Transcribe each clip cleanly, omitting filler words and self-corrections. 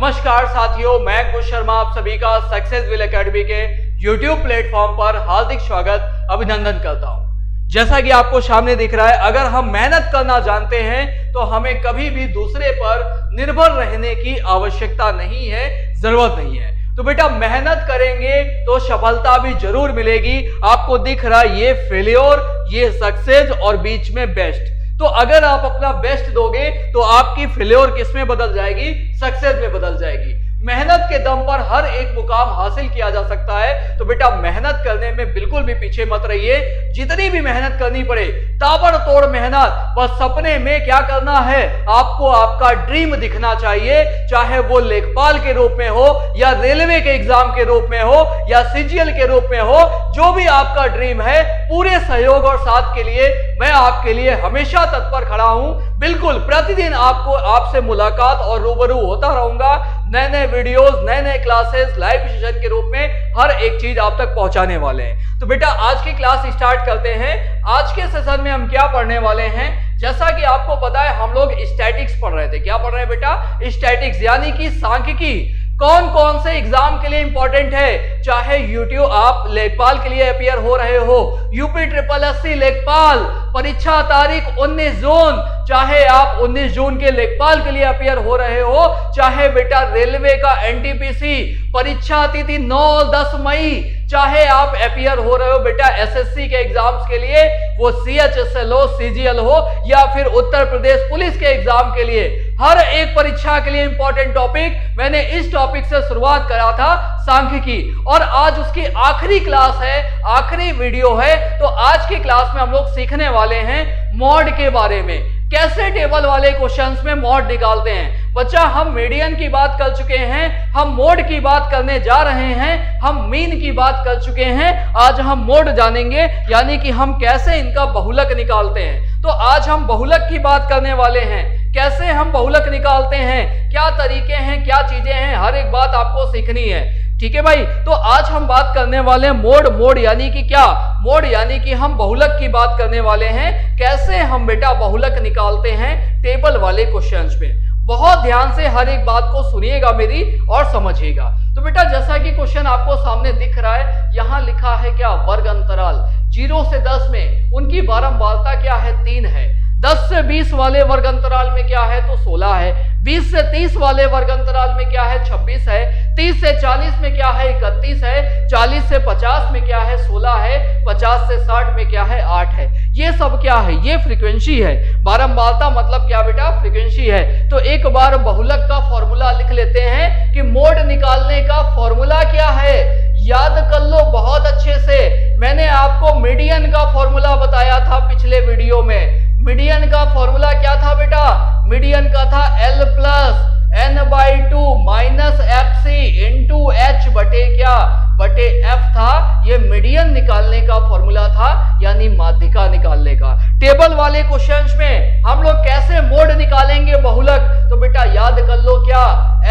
नमस्कार साथियों, मैं अंकुश शर्मा आप सभी का सक्सेस विल एकेडमी के YouTube प्लेटफॉर्म पर हार्दिक स्वागत अभिनंदन करता हूं। जैसा कि आपको सामने दिख रहा है, अगर हम मेहनत करना जानते हैं तो हमें कभी भी दूसरे पर निर्भर रहने की आवश्यकता नहीं है, जरूरत नहीं है। तो बेटा मेहनत करेंगे तो सफलता भी जरूर मिलेगी। आपको दिख रहा है ये फेलियर, ये सक्सेस और बीच में बेस्ट। तो अगर आप अपना बेस्ट दोगे तो आपकी फेलियर किस में बदल जाएगी? सक्सेस में बदल जाएगी। मेहनत के दम पर हर एक मुकाम हासिल किया जा सकता है। तो बेटा मेहनत करने में बिल्कुल भी पीछे मत रहिए। जितनी भी मेहनत करनी पड़े, ताबड़तोड़ मेहनत। बस सपने में क्या करना है, आपको आपका ड्रीम दिखना चाहिए, चाहे वो लेखपाल के रूप में हो या रेलवे के एग्जाम के रूप में हो या सीजीएल के रूप में हो। जो भी आपका ड्रीम है, पूरे सहयोग और साथ के लिए मैं आपके लिए हमेशा तत्पर खड़ा हूं। बिल्कुल प्रतिदिन आपसे मुलाकात और रूबरू होता रहूंगा। नए नए वीडियोस, नए नए क्लासेस, लाइव सेशन के रूप में हर एक चीज आप तक पहुंचाने वाले हैं। तो बेटा आज की क्लास स्टार्ट करते हैं। आज के सेशन में हम क्या पढ़ने वाले हैं? जैसा कि आपको पता है, हम लोग स्टैटिक्स पढ़ रहे थे। क्या पढ़ रहे हैं बेटा? स्टैटिक्स यानी कि सांख्यिकी। कौन कौन से एग्जाम के लिए इंपॉर्टेंट है, चाहे यूट्यूब आप लेखपाल के लिए अपियर हो रहे हो, यूपी ट्रिपल एससी लेखपाल परीक्षा तारीख 19 जून, चाहे आप 19 जून के लेखपाल के लिए अपियर हो रहे हो, चाहे बेटा रेलवे का एनटीपीसी परीक्षा तिथि 9 और 10 मई, चाहे आप अपियर हो रहे हो बेटा एसएससी के एग्जाम्स के लिए, वो सीएचएसएल हो, सीजीएल हो या फिर उत्तर प्रदेश पुलिस के एग्जाम के लिए, हर एक परीक्षा के लिए इंपॉर्टेंट टॉपिक। मैंने इस टॉपिक से शुरुआत करा था सांख्यिकी, और आज उसकी आखिरी क्लास है, आखिरी वीडियो है। तो आज की क्लास में हम लोग सीखने वाले हैं मॉड के बारे में। कैसे टेबल वाले क्वेश्चंस में मॉड निकालते हैं। बच्चा हम मीडियन की बात कर चुके हैं, हम मोड की बात करने जा रहे हैं, हम मीन की बात कर चुके हैं। आज हम मोड जानेंगे, यानी कि हम कैसे इनका बहुलक निकालते हैं। तो आज हम बहुलक की बात करने वाले हैं। कैसे हम बहुलक निकालते हैं, क्या तरीके हैं, क्या चीजें हैं, हर एक बात आपको सीखनी है। ठीक है भाई। तो आज हम बात करने वाले हैं मोड। मोड यानी कि क्या? मोड यानी कि हम बहुलक की बात करने वाले हैं। कैसे हम बेटा बहुलक निकालते हैं टेबल वाले क्वेश्चंस में। बहुत ध्यान से हर एक बात को सुनिएगा मेरी और समझिएगा। तो बेटा जैसा कि क्वेश्चन आपको सामने दिख रहा है, यहां लिखा है क्या? वर्ग अंतराल 0 से 10 में उनकी बारंबारता क्या है? 3 है। 10 से 20 वाले वर्ग अंतराल में क्या है? तो 16 है। 20 से 30 वाले वर्ग अंतराल में क्या है? 26 है। 30 से 40 में क्या है? 31 है। 40 से 50 में क्या है? 16 है। 50 से 60 में क्या है? 8 है। ये सब क्या है? ये फ्रीक्वेंसी है। बारंबारता मतलब क्या बेटा? फ्रीक्वेंसी है। तो एक बार बहुलक का फॉर्मूला लिख लेते हैं कि मोड निकालने का फॉर्मूला क्या है। याद कर लो बहुत अच्छे से। मैंने आपको मीडियन का फॉर्मूला बताया था पिछले वीडियो में। मीडियन का फॉर्मूला क्या था बेटा? मीडियन का था L plus n/2 minus FC into H बटे क्या? बटे F था। ये मीडियन निकालने का फॉर्मूला था, यानी माध्यिका निकालने का। टेबल वाले क्वेश्चंस में हम लोग कैसे मोड निकालेंगे बहुलक? तो बेटा याद कर लो क्या?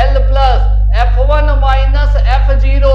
L plus F1 minus F0,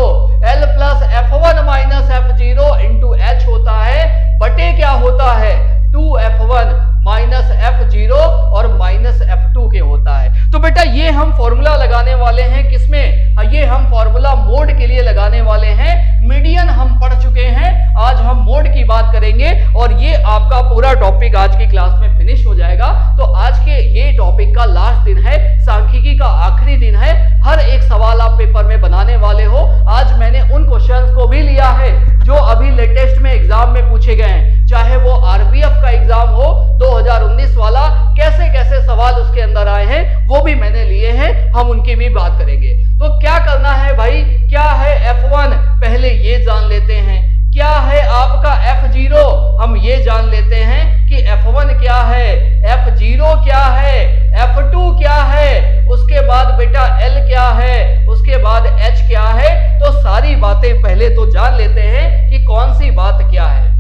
L plus F1 minus F0 into H होता है, बटे क्या होता है? 2F1 माइनस F0 और माइनस F2 के होता है। तो बेटा ये हम फॉर्मूला लगाने वाले हैं किसमें? ये हम फॉर्मूला मोड के लिए लगाने वाले हैं। मीडियन हम पढ़ चुके हैं, आज हम मोड की बात करेंगे और ये आपका पूरा टॉपिक आज की क्लास में फिनिश हो जाएगा। तो आज के ये टॉपिक का लास्ट दिन है, सांख्यिकी का आखिरी दिन है। हर एक सवाल आप पेपर में बनाने वाले हो। आज मैंने उन क्वेश्चंस को भी लिया है जो अभी लेटेस्ट में एग्जाम में पूछे गए हैं, चाहे वो आरपीएफ का एग्जाम हो 2019 वाला, कैसे कैसे सवाल उसके अंदर आए हैं वो भी मैंने लिए हैं, हम उनकी भी बात करेंगे। तो क्या करना है भाई? क्या है F1? पहले ये जान लेते हैं। क्या है आपका F0? हम ये जान लेते हैं कि F1 क्या है, F0 क्या है, F2 क्या है, उसके बाद बेटा L क्या है, उसके बाद H क्या है। तो सारी बातें पहले तो जान लेते हैं कि कौन सी बात क्या है,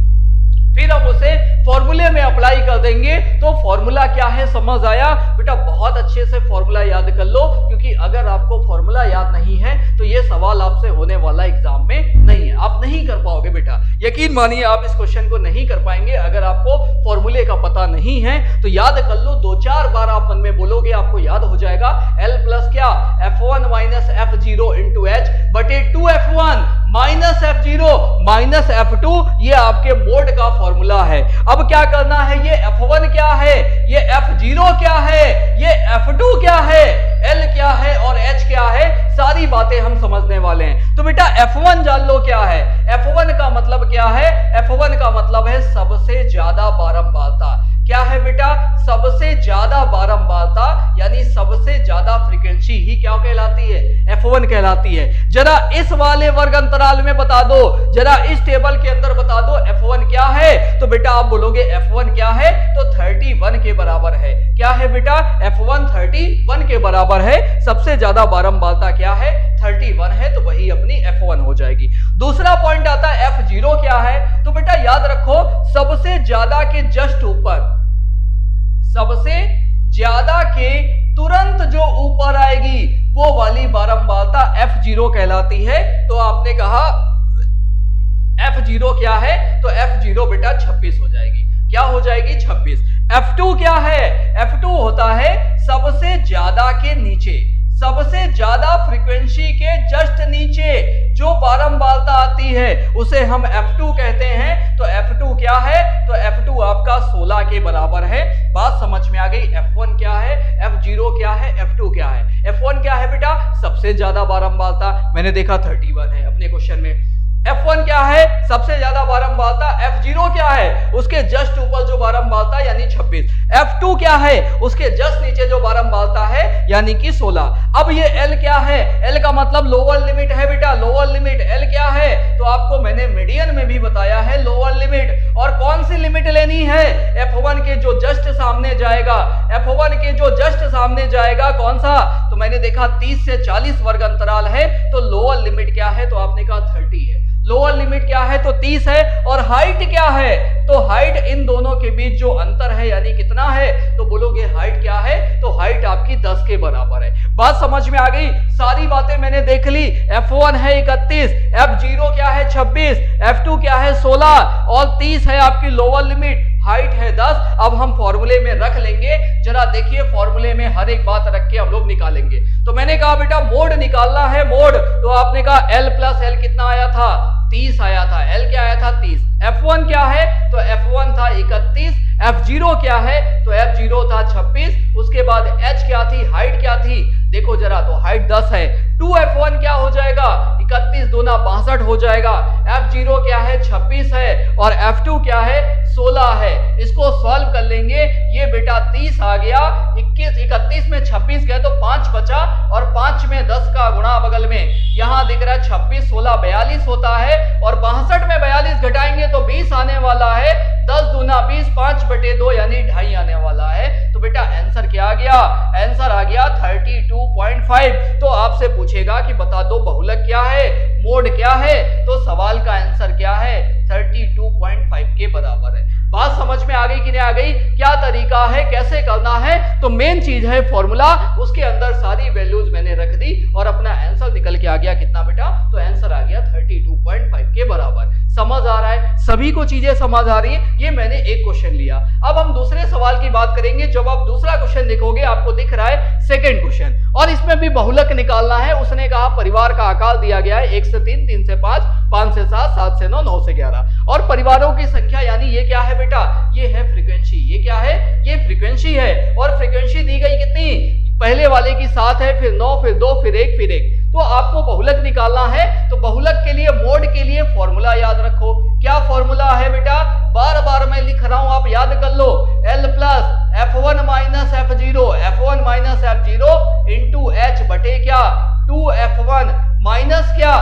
फिर हम उसे फॉर्मूले में अप्लाई कर देंगे तो फॉर्मूला फॉर्मूला क्या है समझ आया बेटा? बहुत अच्छे से फॉर्मूला याद कर लो, क्योंकि अगर आपको फॉर्मूला याद नहीं है तो ये सवाल आपसे होने वाला एग्जाम में नहीं है, आप नहीं कर पाओगे बेटा। यकीन मानिए आप इस क्वेश्चन को नहीं कर पाएंगे अगर आपको फॉर्मूले का पता नहीं है। तो याद कर लो, 2-4 बार आप मन में बोलोगे आपको याद हो जाएगा। L प्लस क्या F1 minus F0 into H बटे 2F1 minus F0 minus F2, ये आपके मोड का फॉर्मूला है। अब क्या करना है, ये F1 क्या है, ये F0 क्या है, ये F2 क्या है, L क्या है और H क्या है, सारी बातें हम समझने वाले हैं। तो बेटा F1 जान लो क्या है। F1 का मतलब क्या है? F1 का मतलब है सबसे ज्यादा बारंबारता। क्या है बेटा? सबसे ज्यादा बारंबारता, यानी सबसे ज्यादा फ्रीक्वेंसी ही क्या कहलाती है? F1 कहलाती है। जरा इस वाले वर्ग अंतराल में बता दो, जरा इस टेबल के अंदर बता दो F1 क्या है। तो बेटा आप बोलोगे F1 क्या है, तो 31 के बराबर है। क्या है बेटा? F1 31 के बराबर है। सबसे ज्यादा बारंबारता क्या है? 31 है, तो वही अपनी F1 हो जाएगी। दूसरा पॉइंट आता है F0 क्या है। तो बेटा याद रखो, सबसे ज्यादा के जस्ट ऊपर, सबसे ज्यादा के तुरंत जो ऊपर आएगी वो वाली बारंबारता F0 कहलाती है। तो आपने कहा F0 क्या है, तो F0 बेटा 26 हो जाएगी। क्या हो जाएगी? 26। F2 क्या है? F2 होता है सबसे ज्यादा के नीचे, सबसे ज्यादा फ्रीक्वेंसी के जस्ट नीचे जो बारंबारता आती है उसे हम F2 कहते हैं। तो F2 क्या है? तो F2 आपका 16 के बराबर है। बात समझ में आ गई? F1 क्या है, F0 क्या है, F2 क्या है। F1 क्या है बेटा? सबसे ज्यादा बारंबारता, मैंने देखा 31 है अपने क्वेश्चन में। F1 क्या है? सबसे ज्यादा बारंबारता। F0 क्या है? उसके जस्ट ऊपर जो बारंबारता यानी 26। F2 क्या है? उसके जस्ट नीचे जो बारंबारता है यानी कि 16। अब ये L क्या है? L का मतलब लोअर लिमिट है बेटा, लोअर लिमिट। L क्या है? तो आपको मैंने मीडियन में भी बताया है लोअर लिमिट। और कौन सी लिमिट लेनी है? F1 के जो जस्ट सामने जाएगा, F1 के जो जस्ट सामने जाएगा कौन सा? तो मैंने देखा 30 से 40 वर्ग अंतराल है, तो लोअर लिमिट क्या है? तो आपने कहा 30 है। लोअर लिमिट क्या है? तो 30 है। और हाइट क्या है? तो हाइट इन दोनों के बीच जो अंतर है यानी कितना है? तो बोलोगे हाइट क्या है? तो हाइट आपकी 10 के बराबर है। बात समझ में आ गई? सारी बातें मैंने देख ली। F1 है 31, F0 क्या है 26, F2 क्या है 16 और 30 है आपकी लोअर लिमिट, हाइट है 10। अब हम फॉर्मूले में रख लेंगे। जरा देखिए फॉर्मूले में हर एक बात रख के हम लोग निकालेंगे। तो मैंने कहा बेटा मोड निकालना है, मोड। तो आपने कहा L प्लस L कितना आया था? 30 आया था। L क्या आया था? 30। F1 क्या है? तो F1 था 31। F0 क्या है? तो F0 था 26। उसके बाद H क्या थी? हाइट क्या थी? देखो जरा, तो हाइट 10 है। 2F1 क्या हो जाएगा? 31 दूना 62 हो जाएगा। F0 क्या है? 26 है। और F2 क्या है? 16 है। इसको सॉल्व कर लेंगे। ये बेटा 30 आ गया, 31 में 26 गए तो 5 बचा, और 5 में 10 का गुणा बगल में यहां दिख रहा है 26, 16 42 होता है, और 62 में 42 घटाएंगे तो 20 आने वाला है। 10 दूना 20, 5/2 यानी 2.5 आने वाला है। तो बेटा आंसर क्या आ गया? आंसर आ गया 32.5। तो आपसे पूछेगा कि बता दो बहुलक क्या है, मोड क्या है, तो सवाल का आंसर क्या है? 32.5 के बराबर है। बात समझ में आ गई कि नहीं आ गई? क्या तरीका है, कैसे करना है? तो मेन चीज है फॉर्मूला, उसके अंदर सारी वैल्यूज मैंने रख दी और अपना आंसर निकल के आ गया कितना बेटा? तो आंसर आ गया 32.5 के बराबर। समझ आ रहा है? सभी को चीजें समझ आ रही है? ये मैंने एक क्वेश्चन लिया। अब हम दूसरे सवाल की बात करेंगे। जब आप दूसरा क्वेश्चन देखोगे आपको दिख रहा है सेकंड क्वेश्चन, और इसमें भी बहुलक निकालना है। उसने कहा परिवार का आकार दिया गया है 1 से 3, 3 से 5, 5 से 7, 7 से 9, 9 से 11, और परिवारों की संख्या यानी ये क्या है बेटा? ये है फ्रीक्वेंसी। ये क्या है? ये फ्रीक्वेंसी है। और फ्रीक्वेंसी दी गई कितनी? पहले वाले की 7 है, फिर 9, फिर 2, फिर 1, फिर 1। तो आपको बहुलक निकालना है। तो बहुलक के लिए, मोड के लिए फॉर्मूला याद रखो। क्या फॉर्मूला है बेटा? बार बार मैं लिख रहा हूं, आप याद कर लो। L plus F1 minus F0, F1 minus F0 into H बटे क्या? 2F1 माइनस क्या?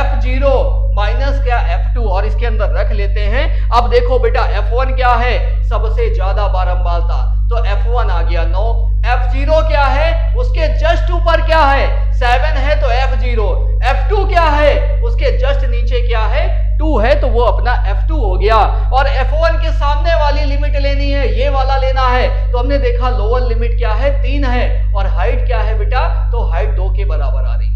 F0 माइनस क्या? F2। और इसके अंदर रख लेते हैं। अब देखो बेटा F1 क्या है? सबसे ज्यादा बारंबारता, तो F1 आ गया 9। F0 क्या है? उसके जस्ट ऊपर क्या है? 7 है, तो F0। F2 क्या है? उसके जस्ट नीचे क्या है? 2 है तो वो अपना F2 हो गया। और F1 के सामने वाली लिमिट लेनी है, ये वाला लेना है। तो हमने देखा लोअर लिमिट क्या है 3 है और हाइट क्या है बेटा, तो हाइट 2 के बराबर आ रही।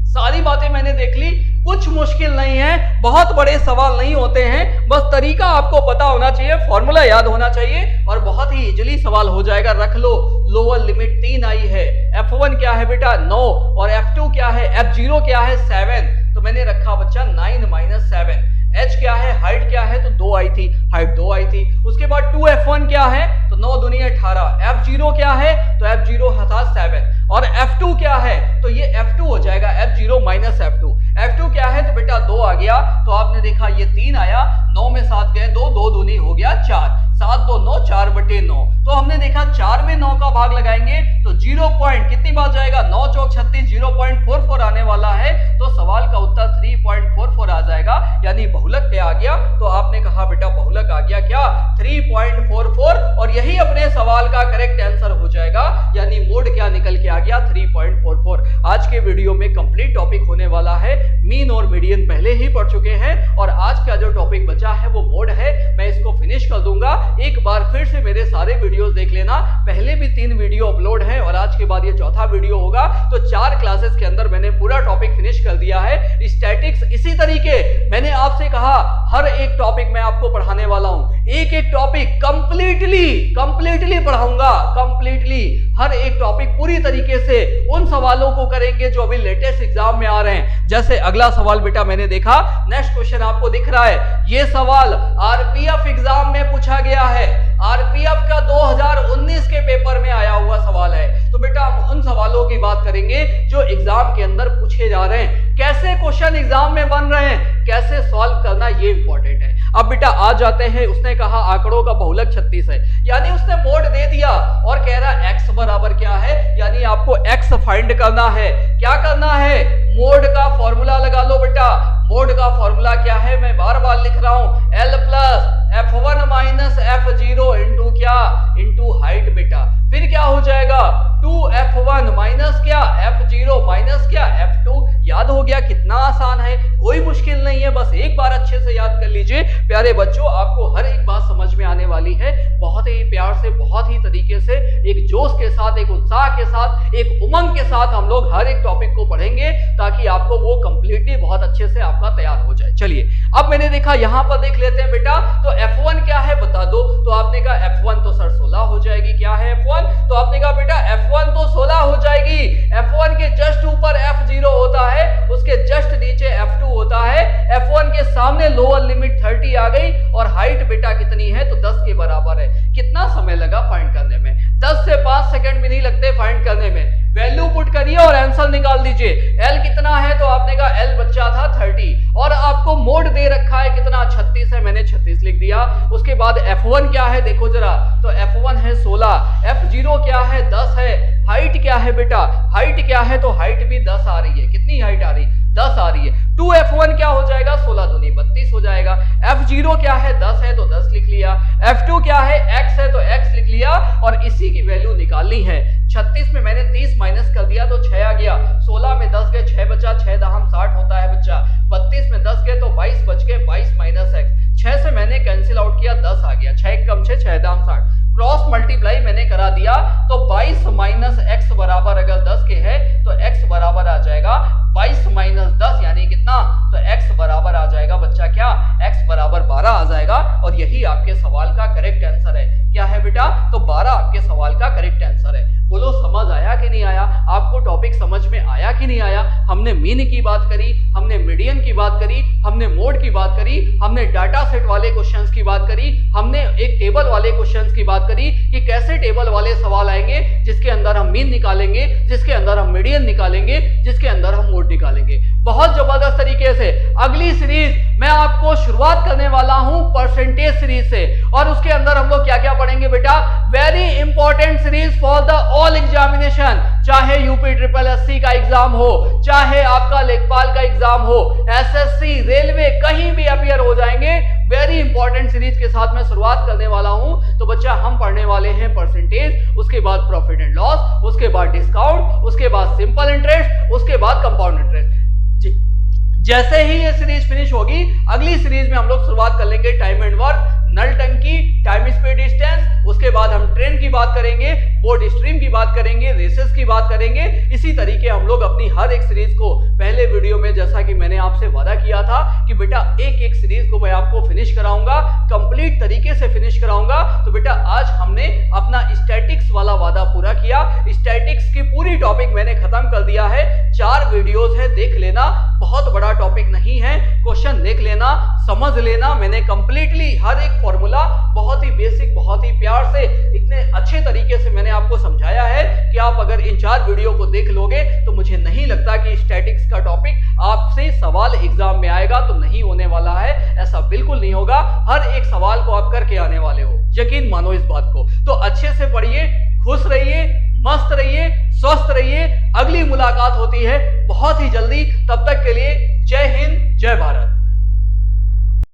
सारी बातें मैंने देख ली, कुछ मुश्किल नहीं है, बहुत बड़े सवाल नहीं होते हैं, बस तरीका आपको पता होना चाहिए, फॉर्मूला याद होना चाहिए और बहुत ही इजीली सवाल हो जाएगा। रख लो, लोअर लिमिट 3 आई है, F1 क्या है बेटा 9 और F2 क्या है, F0 क्या है 7, तो मैंने रखा बच्चा 9 - 7। H क्या है, हाइट क्या है, तो 2 आई थी, हाइट 2 आई थी। उसके बाद 2F1 क्या है, तो 9 दूनी 18। F0 क्या है, तो F0 था 7 और F2 क्या है, तो ये F2 हो जाएगा, F0 - F2। F2 क्या है, तो बेटा 2 आ गया, तो आपने देखा ये 3 आया, 9 में 7 गए 2, 2 दूनी हो गया 4, 7 2 9, 4/9। तो हमने देखा 4 में 9 का भाग लगाएंगे तो 0 पॉइंट कितनी बार जाएगा, 9 चौक 36, 0.44 आने वाला है। तो सवाल का उत्तर 3.44 आ जाएगा, यानी बहुलक पे आ गया। तो आपने कहा बेटा बहुलक आ गया क्या, 3.44, और यही अपने सवाल का करेक्ट आंसर हो जाएगा, यानी मोड क्या निकल के आ गया 3.44। आज के वीडियो में कंप्लीट टॉपिक होने वाला है, मीन और मीडियन पहले ही पढ़ चुके हैं और आज का जो टॉपिक बचा है वो मोड है। मैं इसको फिनिश कर दूंगा, एक बार फिर से मेरे सारे वीडियोस देख लेना, पहले भी 3 वीडियो अपलोड है और आज के बाद ये चौथा वीडियो होगा। तो 4 क्लासेस के अंदर मैंने पूरा टॉपिक फिनिश कर दिया है। स्टैटिक्स इसी तरीके मैंने आपसे कहा हर एक टॉपिक मैं आपको पढ़ाने वाला हूं, एक एक टॉपिक कंप्लीटली पढ़ाऊंगा, कंप्लीटली हर एक टॉपिक पूरी तरीके से उन सवालों को करेंगे जो अभी लेटेस्ट एग्जाम में आ रहे हैं। जैसे अगला सवाल बेटा मैंने देखा, नेक्स्ट क्वेश्चन आपको दिख रहा है, ये सवाल आरपीएफ एग्जाम में पूछा गया है, आरपीएफ का 2019 के पेपर में आया हुआ सवाल है। तो बेटा हम उन सवालों की बात करेंगे जो एग्जाम के अंदर पूछे जा रहे हैं, कैसे क्वेश्चन एग्जाम में बन रहे हैं, कैसे सॉल्व करना, ये इंपॉर्टेंट है। अब बेटा आ जाते हैं, उसने कहा आंकड़ों का बहुलक 36 है, यानी उसने मोड दे दिया और कह रहा x बराबर क्या है, यानी आपको x फाइंड करना है। क्या करना है, मोड का फॉर्मूला लगा लो बेटा। मोड का फॉर्मूला क्या है, मैं बार बार लिख रहा हूं, L + F1 - F0 इंटू क्या, इंटू हाइट बेटा। फिर क्या हो जाएगा, 2F1 माइनस क्या, F0 माइनस क्या, F2। याद हो गया, कितना आसान है, कोई मुश्किल नहीं है, बस एक बार अच्छे से याद कर लीजिए। प्यारे बच्चों, आपको हर एक बात समझ में आने वाली है, बहुत ही प्यार से, बहुत ही तरीके से, एक जोश के साथ, एक उत्साह के साथ, एक उमंग के साथ हम लोग हर एक टॉपिक को पढ़ेंगे ताकि आपको वो कंप्लीटली बहुत अच्छे से आपका तैयार हो जाए। चलिए अब मैंने देखा, यहां पर देख लेते हैं बेटा, तो F1 क्या है बता दो। तो आपने कहा F1 तो सर 16 हो जाएगी, क्या है F1, तो आपने कहा बेटा F1 तो 16 हो जाएगी। F1 के जस्ट ऊपर F0 होता है, उसके जस्ट नीचे F2 होता है। F1 के सामने लोअर लिमिट 30 आ गई और हाइट बेटा कितनी है, तो 10 के बराबर है। कितना समय लगा फाइंड करने में, 10 से 5 सेकंड भी नहीं लगते फाइंड करने में। वैल्यू पुट करिए और आंसर निकाल दीजिए। L कितना है, तो आपने कहा L बच्चा था 30 और आपको मोड दे रखा है कितना, 36 है, मैंने 36 लिख दिया। उसके बाद F1 क्या है देखो जरा, तो F1 है 16, F0 क्या है 10 है, हाइट क्या है बेटा, हाइट क्या है, तो हाइट भी 10 आ रही है। कितनी हाइट आ रही, 10 आ रही है। 2F1 क्या हो जाएगा, 16 दूनी 32 हो जाएगा। F0 क्या है, 10 है तो 10 लिख लिया। F2 क्या है, x है तो x लिख लिया और इसी की वैल्यू निकालनी है। 36 में मैंने 30 माइनस कर दिया तो 6 आ गया, 16 में 10 गए 6 बचा, 6 दहम 60 होता है बच्चा। 32 में 10 गए तो 22 बच गए, 22 माइनस x, 6 से मैंने कैंसिल आउट किया, 10 आ गया, 6 कम 6, 6 दहम 60, क्रॉस मल्टीप्लाई मैंने करा दिया। तो 22 माइनस x बराबर अगर 10 के है तो x बराबर आ जाएगा 22 माइनस 10 यानी कितना, तो x बराबर आ जाएगा बच्चा क्या, x बराबर 12 आ जाएगा और यही आपके सवाल का करेक्ट आंसर है। क्या है बेटा, तो 12 आपके सवाल का करेक्ट आंसर है। बोलो समझ आया कि नहीं आया, आपको टॉपिक समझ में आया कि नहीं आया। हमने मीन की बात करी, हमने मीडियन की बात करी, हमने मोड की बात करी, हमने डाटा सेट वाले क्वेश्चंस की बात करी, हमने एक टेबल वाले क्वेश्चंस की बात करी कि कैसे टेबल वाले सवाल आएंगे जिसके अंदर हम मीन निकालेंगे, जिसके अंदर हम मीडियन निकालेंगे, जिसके अंदर हम मोड निकालेंगे। बहुत जबरदस्त तरीके से अगली सीरीज मैं आपको शुरुआत करने वाला हूं परसेंटेज सीरीज से और उसके अंदर हम लोग क्या क्या पढ़ेंगे बेटा, very important series for the all examination, चाहे यूपी ट्रिपल एससी का एग्जाम हो, चाहे आपका लेखपाल का एग्जाम हो, एसएससी, रेलवे, कहीं भी अपीयर हो जाएंगे। वेरी इंपॉर्टेंट सीरीज के साथ मैं शुरुआत करने वाला हूं। तो बच्चा हम पढ़ने वाले हैं परसेंटेज, उसके बाद प्रॉफिट एंड लॉस, उसके बाद डिस्काउंट, उसके बाद सिंपल इंटरेस्ट, उसके बाद कंपाउंड इंटरेस्ट। जी जैसे ही ये सीरीज फिनिश होगी, अगली सीरीज में हम लोग शुरुआत कर लेंगे टाइम एंड वर्क, नल टंकी, टाइम स्पीड डिस्टेंस, उसके बाद हम ट्रेन की बात करेंगे, बोर्ड स्ट्रीम की बात करेंगे, रेसेस की बात करेंगे। इसी तरीके हम लोग अपनी हर एक सीरीज को पहले वीडियो में, जैसा कि मैंने आपसे वादा किया था कि बेटा एक एक सीरीज को मैं आपको फिनिश कराऊंगा, कंप्लीट तरीके से फिनिश कराऊंगा। तो बेटा आज हमने अपना स्टैटिक्स वाला वादा पूरा किया। स्टैटिक्स की पूरी टॉपिक मैंने खत्म कर दिया है। 4 वीडियोस है, देख लेना, बहुत बड़ा टॉपिक नहीं है। क्वेश्चन देख लेना, समझ लेना। मैंने कंप्लीटली हर एक फॉर्मूला बहुत ही बेसिक, बहुत ही प्यार से, इतने अच्छे तरीके से मैंने आपको समझाया है कि आप अगर इन 4 वीडियो को देख लोगे तो मुझे नहीं लगता कि स्टैटिक्स का टॉपिक आपसे सवाल एग्जाम में आएगा। तो नहीं होने वाला है, ऐसा बिल्कुल नहीं होगा। हर एक सवाल को आप करके आने वाले हो, यकीन मानो इस बात को। तो अच्छे से पढ़िए, खुश रहिए, मस्त रहिए, स्वस्थ रहिए। अगली मुलाकात होती है बहुत ही जल्दी। तब तक के लिए जय हिंद, जय भारत।